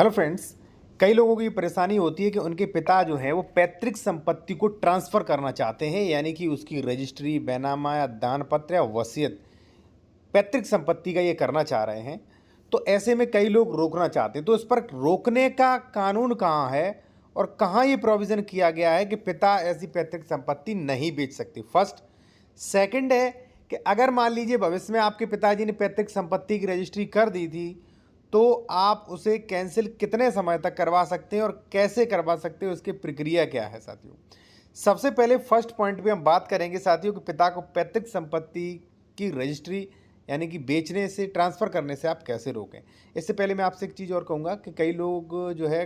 Hello friends, कई लोगों की परेशानी होती है कि उनके पिता जो हैं वो पैतृक संपत्ति को ट्रांसफ़र करना चाहते हैं, यानी कि उसकी रजिस्ट्री, बैनामा या दान पत्र या वसीयत पैतृक संपत्ति का ये करना चाह रहे हैं। तो ऐसे में कई लोग रोकना चाहते हैं, तो इस पर रोकने का कानून कहाँ है और कहाँ ये प्रोविज़न किया गया है कि पिता ऐसी पैतृक संपत्ति नहीं बेच सकते। फर्स्ट। सेकंड है कि अगर मान लीजिए भविष्य में आपके पिताजी ने पैतृक संपत्ति की रजिस्ट्री कर दी थी, तो आप उसे कैंसिल कितने समय तक करवा सकते हैं और कैसे करवा सकते हैं, उसकी प्रक्रिया क्या है साथियों। सबसे पहले फर्स्ट पॉइंट पे हम बात करेंगे साथियों कि पिता को पैतृक संपत्ति की रजिस्ट्री यानी कि बेचने से, ट्रांसफ़र करने से आप कैसे रोकें। इससे पहले मैं आपसे एक चीज़ और कहूँगा कि कई लोग जो है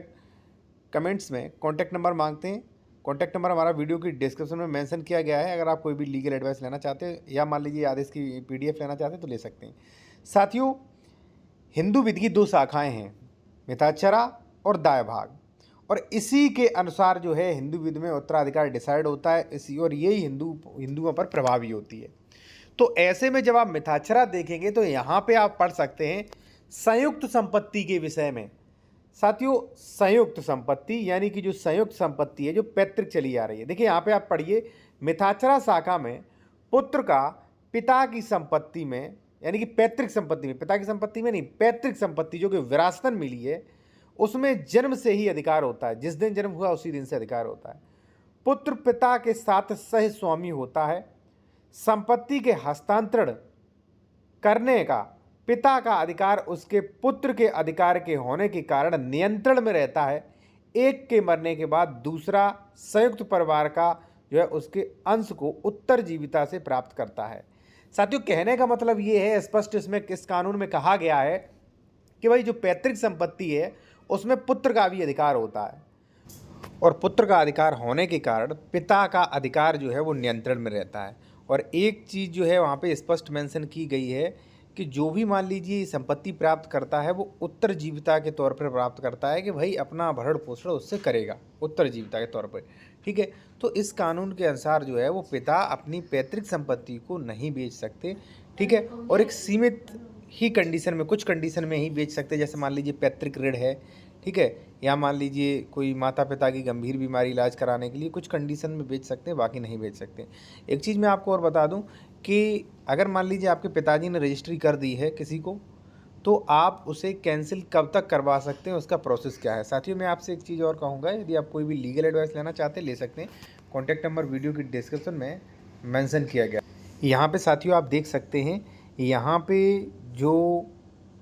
कमेंट्स में कॉन्टैक्ट नंबर मांगते हैं। कॉन्टैक्ट नंबर हमारा वीडियो की डिस्क्रिप्शन में मेंशन किया गया है। अगर आप कोई भी लीगल एडवाइस लेना चाहते हैं या मान लीजिए आदेश की PDF लेना चाहते हैं तो ले सकते हैं। साथियों, हिंदू विधि की 2 शाखाएं हैं, मिताक्षरा और दाय भाग, और इसी के अनुसार जो है हिंदू विधि में उत्तराधिकार डिसाइड होता है इसी, और यही हिंदुओं पर प्रभावी होती है। तो ऐसे में जब आप मिताक्षरा देखेंगे तो यहाँ पे आप पढ़ सकते हैं संयुक्त संपत्ति के विषय में। साथियों, संयुक्त संपत्ति यानी कि जो संयुक्त संपत्ति है जो पैतृक चली आ रही है, देखिए यहाँ पे आप पढ़िए मिताक्षरा शाखा में पुत्र का पिता की संपत्ति में यानी कि पैतृक संपत्ति में, पिता की संपत्ति में नहीं, पैतृक संपत्ति जो कि विरासतन मिली है उसमें जन्म से ही अधिकार होता है। जिस दिन जन्म हुआ उसी दिन से अधिकार होता है। पुत्र पिता के साथ सह स्वामी होता है। संपत्ति के हस्तांतरण करने का पिता का अधिकार उसके पुत्र के अधिकार के होने के कारण नियंत्रण में रहता है। एक के मरने के बाद दूसरा संयुक्त परिवार का जो है उसके अंश को उत्तरजीविता से प्राप्त करता है। साथियों, कहने का मतलब ये है, स्पष्ट इसमें इस कानून में कहा गया है कि भाई जो पैतृक संपत्ति है उसमें पुत्र का भी अधिकार होता है, और पुत्र का अधिकार होने के कारण पिता का अधिकार जो है वो नियंत्रण में रहता है। और एक चीज़ जो है वहाँ पे स्पष्ट मेंशन की गई है कि जो भी मान लीजिए संपत्ति प्राप्त करता है वो उत्तरजीविता के तौर पर प्राप्त करता है, कि भाई अपना भरण पोषण उससे करेगा उत्तरजीविता के तौर पर। ठीक है, तो इस कानून के अनुसार जो है वो पिता अपनी पैतृक संपत्ति को नहीं बेच सकते। ठीक है, और एक सीमित ही कंडीशन में, कुछ कंडीशन में ही बेच सकते, जैसे मान लीजिए पैतृक ऋण है, ठीक है, या मान लीजिए कोई माता पिता की गंभीर बीमारी इलाज कराने के लिए कुछ कंडीशन में बेच सकते हैं, बाकी नहीं बेच सकते। एक चीज़ मैं आपको और बता दूं कि अगर मान लीजिए आपके पिताजी ने रजिस्ट्री कर दी है किसी को, तो आप उसे कैंसिल कब तक करवा सकते हैं, उसका प्रोसेस क्या है। साथियों, मैं आपसे एक चीज़ और कहूँगा, यदि आप कोई भी लीगल एडवाइस लेना चाहते हैं ले सकते हैं। कॉन्टैक्ट नंबर वीडियो की डिस्क्रिप्शन में मेंशन किया गया। यहाँ पे साथियों आप देख सकते हैं, यहाँ पे जो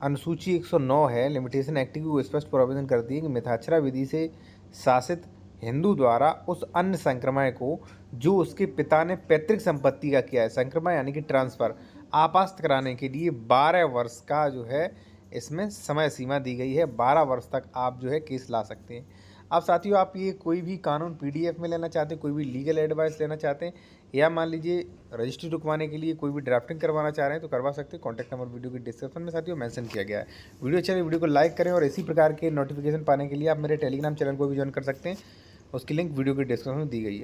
अनुसूची 109 है लिमिटेशन एक्ट की, वो स्पष्ट प्रोविजन करती है कि मिताक्षरा विधि से शासित हिंदू द्वारा उस अन्य संक्रमण को जो उसके पिता ने पैतृक संपत्ति का किया है, संक्रमण यानी कि ट्रांसफ़र, आपास्त कराने के लिए 12 वर्ष का जो है इसमें समय सीमा दी गई है। 12 वर्ष तक आप जो है केस ला सकते हैं। अब साथियों, आप ये कोई भी कानून PDF में लेना चाहते हैं, कोई भी लीगल एडवाइस लेना चाहते हैं, या मान लीजिए रजिस्ट्री रुकवाने के लिए कोई भी ड्राफ्टिंग करवाना चाह रहे हैं तो करवा सकते हैं। कॉन्टैक्ट नंबर वीडियो की डिस्क्रिप्शन में साथियों मेंशन किया गया है। वीडियो अच्छे वीडियो को लाइक करें, और इसी प्रकार के नोटिफिकेशन पाने के लिए आप मेरे टेलीग्राम चैनल को भी ज्वाइन कर सकते हैं। उसकी लिंक वीडियो की डिस्क्रिप्शन में दी गई है।